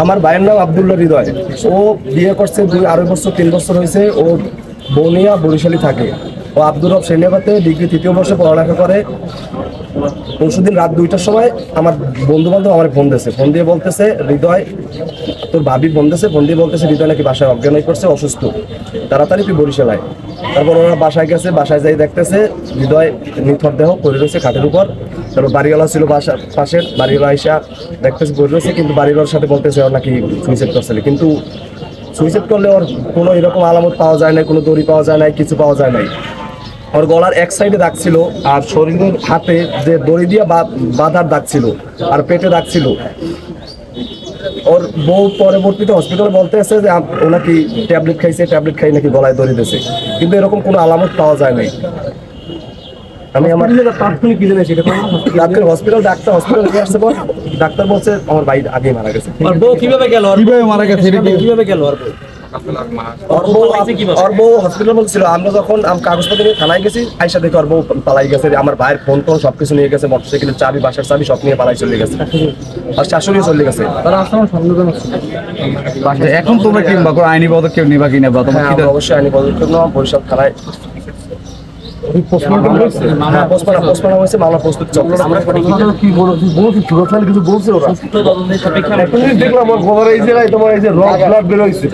আমার ভাইয়ের নাম আব্দুল্লাহ হৃদয়। ও বিয়ে করছে 2-2.5 বছর 3 বছর হয়েছে। ও বনিয়া বরিশালী থাকে। ও আব্দুর রব শ্রেণীবাতে ডিগ্রি 3য় বর্ষে পড়ালেখা করে। পরশুদিন রাত 2টার সময় আমার বন্ধু বান্ধব আমার ফোন দিয়ে বলতেছে হৃদয় তোর ভাবি ফোন দিয়ে বলতেছে হৃদয় নাকি বাসায় অজ্ঞান হয়ে পড়ছে, অসুস্থ, তাড়াতাড়ি তুই বরিশালায়। তারপর ওরা বাসায় গেছে, বাসায় যাই দেখতেছে হৃদয় নিথর দেহ পড়ে রয়েছে খাটের উপর। তারপর বাড়িওয়ালা ছিল বাসার পাশের, বাড়িওয়ালা আইসা দেখতেছে পড়ে রয়েছে, কিন্তু বাড়িওয়ালার সাথে বলতেছে ওর নাকি সুইসাইড করছিল। কিন্তু সুইসাইড করলে ওর কোনো এরকম আলামত পাওয়া যায় না, কোনো দড়ি পাওয়া যায় না, কিছু পাওয়া যায় নাই। ওর গলার এক সাইডে দাগ ছিল, আর শরীরের হাতে যে দড়ি দিয়ে বাঁধার দাগ ছিল, আর পেটে দাগ ছিল। ওর বউ পরবর্তীতে হসপিটালে বলতে আছে যে ও নাকি ট্যাবলেট খাই নাকি গলায় দড়ি দিয়েছে, কিন্তু এরকম কোনো আলামত পাওয়া যায় নাই। আমি আমার তাৎক্ষণিক কি জানি সেটা হসপিটাল নিয়ে আসছে পর ডাক্তার বলছে আমার ভাই আগে মারা গেছে। আর বউ কিভাবে গেল? কিভাবে মারা গেছে? কিভাবে গেল? ওর বউ হসপিটাল বলছিল। আমরা যখন কাগজপত্র নিয়ে থানায় গেছি, আইসা দেখে ওর বউ পালাই গেছে। আমার ভাইয়ের ফোন টোন সবকিছু নিয়ে গেছে, মোটরসাইকেলের চাবি, বাসার চাবি সব নিয়ে পালাই চলে গেছে। আর শাশুড়ি চলে গেছে। এখন তোমরা কি আইনি পদক্ষেপ নিবা কিনা? অবশ্যই আইনি পদক্ষেপ নেওয়া, বরিশাল থানায় মামলা প্রস্তুত চলছে। দেখলাম ওর এই জায়গায় তোমার এই যে ব্লাড বের হইছে,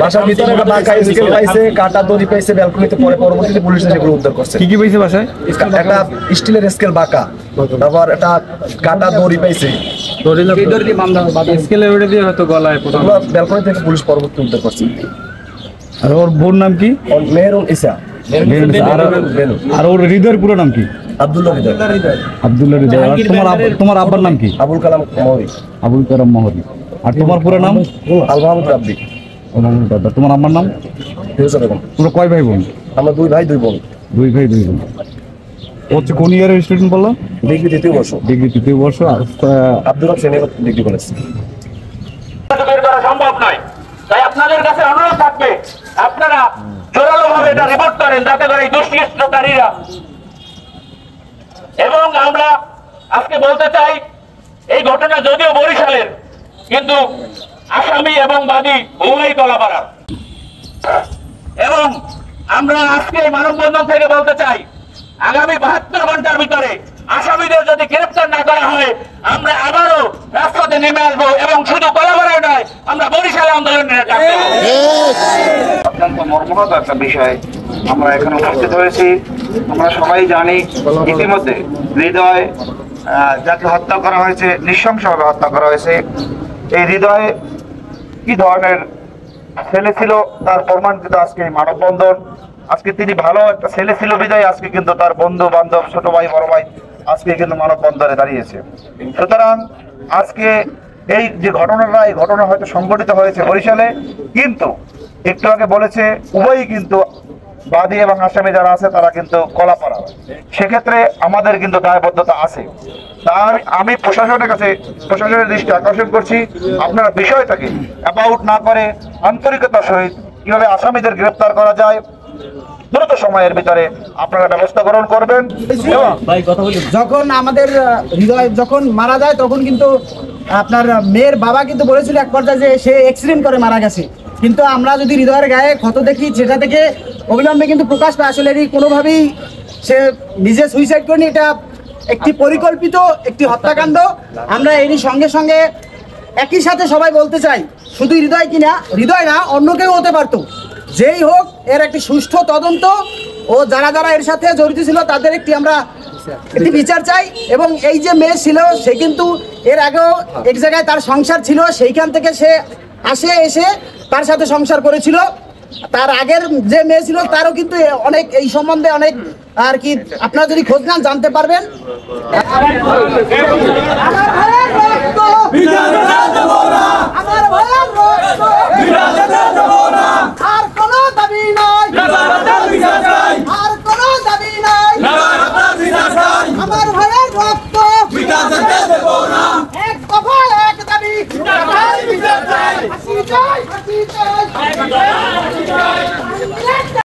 বাসার ভিতরে একটা বাঁকা স্কেল পাইছে, কাটা দড়ি পাইছে ব্যালকনিতে। পরে পরবর্তীতে পুলিশ সেগুলো উদ্ধার করছে। কি পাইছে বাসায়? একটা স্টিলের স্কেল বাঁকা, তারপর একটা কাটা দড়ি পাইছে। ব্যালকনি থেকে পুলিশ পরবর্তী উদ্ধার করছে। আর ওর বোন নাম কি? মেহেরুন ইসা। আর ওর হৃদয়ের পুরো নাম কি? আব্দুল্লাহ হৃদয়। আর তোমার আব্বার নাম কি? আবুল কালাম মহরি। আর তোমার পুরো নাম? আল মাহমুদ রাব্বি। তোমার আম্মার নাম? পুরো কয় ভাই বোন? আমরা 2 ভাই 2 বোন। 2 ভাই 2 বোন। হচ্ছে কোন ইয়ারের স্টুডেন্ট বললো? ডিগ্রি 3য় বর্ষ। আব্দুর রব শ্রেণীবাতে ডিগ্রি কলেজ। সম্ভব নয়, তাই আপনাদের কাছে অনুরোধ থাকবে আপনারা জোরালো ভাবে এটা রিপোর্ট করেন, যাতে করে এই দুষ্কৃতকারীরা। এবং আমরা আজকে বলতে চাই এই ঘটনা যদিও বরিশালের, কিন্তু আসামি এবং বাদী উভয়ই কলাপাড়া। এবং আমরা আজকে মানববন্ধন থেকে বলতে চাই আগামী 72 ঘন্টার ভিতরে আসামিদের যদি গ্রেফতার না করা হয়, আমরা আবারও রাজপথে নেমে আসবো, এবং শুধু কলাপাড়ায় নয়, আমরা বরিশাল আন্দোলনের অত্যন্ত মর্মাহত একটা বিষয় আমরা এখানে উপস্থিত হয়েছি। আমরা সবাই জানি ইতিমধ্যে হৃদয় যাকে হত্যা করা হয়েছে, নৃশংসভাবে হত্যা করা হয়েছে। এই হৃদয় কি ধরনের ছেলে ছিল তার প্রমাণ কিন্তু আজকে মানববন্ধন। আজকে তিনি ভালো একটা ছেলে ছিল বিদায় আজকে কিন্তু তার বন্ধু বান্ধব, ছোট ভাই, বড় ভাই আজকে কিন্তু মানববন্ধনে দাঁড়িয়েছে। সুতরাং আজকে এই যে ঘটনাটা, এই ঘটনা হয়তো সংঘটিত হয়েছে বরিশালে, কিন্তু একটু আগে বলেছে উভয়ই কিন্তু বাদী এবং আসামি যারা আছে তারা কিন্তু কলাপাড়া। সেক্ষেত্রে আমাদের কিন্তু দায়বদ্ধতা আছে। তার আমি প্রশাসনের দৃষ্টি আকর্ষণ করছি, আপনারা বিষয়টাকে অ্যাবাউট না করে আন্তরিকতার সহিত কিভাবে আসামিদের গ্রেফতার করা যায় দ্রুত সময়ের ভিতরে আপনারা ব্যবস্থা গ্রহণ করবেন। যখন আমাদের হৃদয় যখন মারা যায়, তখন কিন্তু আপনার মেয়ের বাবা কিন্তু বলেছিল এক পর্যায়ে যে সে অ্যাক্সিডেন্ট করে মারা গেছে। কিন্তু আমরা যদি হৃদয়ের গায়ে ক্ষত দেখি, সেটা থেকে অবিলম্বে কিন্তু প্রকাশ পায় আসলে কোনোভাবেই সে নিজে সুইসাইড করেনি, এটা একটি পরিকল্পিত একটি হত্যাকাণ্ড। আমরা এরই সঙ্গে সঙ্গে একই সাথে সবাই বলতে চাই, শুধু হৃদয় না, অন্য কেউ হতে পারতো, যেই হোক, এর একটি সুষ্ঠু তদন্ত ও যারা যারা এর সাথে জড়িত ছিল তাদের আমরা একটি বিচার চাই। এবং এই যে মেয়ে ছিল, সে কিন্তু এর আগেও এক জায়গায় তার সংসার ছিল, সেইখান থেকে সে এসে তার সাথে সংসার করেছিল। তার আগের যে মেয়ে ছিল তারও কিন্তু অনেক এই সম্বন্ধে অনেক আর কি আপনারা যদি খোঁজ নেন জানতে পারবেন। আর কোনো দাবি না।